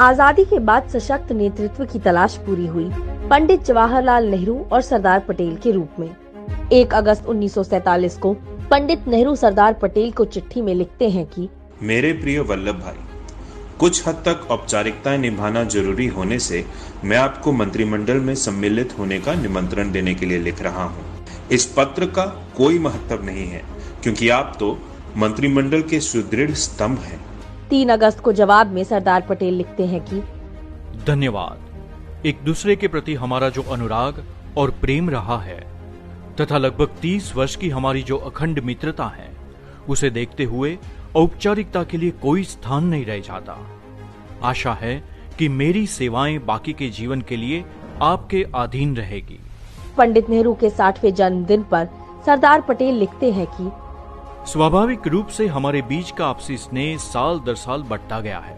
आजादी के बाद सशक्त नेतृत्व की तलाश पूरी हुई पंडित जवाहरलाल नेहरू और सरदार पटेल के रूप में। 1 अगस्त 1947 को पंडित नेहरू सरदार पटेल को चिट्ठी में लिखते हैं कि मेरे प्रिय वल्लभ भाई, कुछ हद तक औपचारिकताएं निभाना जरूरी होने से मैं आपको मंत्रिमंडल में सम्मिलित होने का निमंत्रण देने के लिए लिख रहा हूं। इस पत्र का कोई महत्व नहीं है क्योंकि आप तो मंत्रिमंडल के सुदृढ़ स्तंभ हैं। 3 अगस्त को जवाब में सरदार पटेल लिखते हैं कि धन्यवाद। एक दूसरे के प्रति हमारा जो अनुराग और प्रेम रहा है तथा लगभग 30 वर्ष की हमारी जो अखंड मित्रता है, उसे देखते हुए औपचारिकता के लिए कोई स्थान नहीं रह जाता। आशा है कि मेरी सेवाएं बाकी के जीवन के लिए आपके अधीन रहेगी। पंडित नेहरू के 60वें जन्मदिन पर सरदार पटेल लिखते हैं कि स्वाभाविक रूप से हमारे बीच का आपसी स्नेह साल दर साल बढ़ता गया है।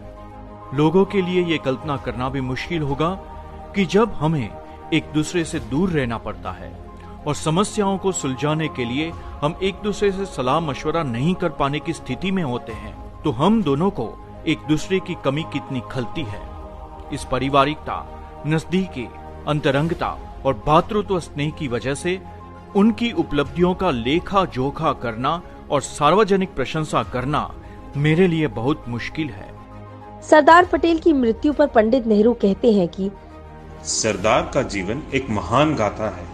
लोगों के लिए ये कल्पना करना भी मुश्किल होगा कि जब हमें एक दूसरे से दूर रहना पड़ता है और समस्याओं को सुलझाने के लिए हम एक दूसरे से सलाह मशवरा नहीं कर पाने की स्थिति में होते हैं, तो हम दोनों को एक दूसरे की कमी कितनी खलती है। इस पारिवारिकता, नजदीकी, अंतरंगता और भातृत्व स्नेह की वजह से उनकी उपलब्धियों का लेखा जोखा करना और सार्वजनिक प्रशंसा करना मेरे लिए बहुत मुश्किल है। सरदार पटेल की मृत्यु पर पंडित नेहरू कहते हैं कि सरदार का जीवन एक महान गाथा है।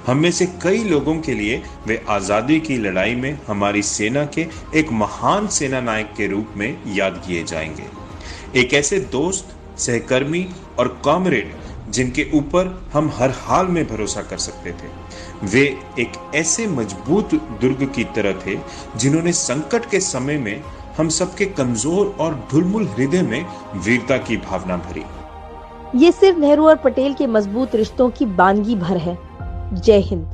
हम में से कई लोगों के लिए वे आजादी की लड़ाई में हमारी सेना के एक महान सेना नायक के रूप में याद किए जाएंगे। एक ऐसे दोस्त, सहकर्मी और कॉमरेड जिनके ऊपर हम हर हाल में भरोसा कर सकते थे। वे एक ऐसे मजबूत दुर्ग की तरह थे जिन्होंने संकट के समय में हम सबके कमजोर और ढुलमुल हृदय में वीरता की भावना भरी। ये सिर्फ नेहरू और पटेल के मजबूत रिश्तों की बानगी भर है। जय हिंद।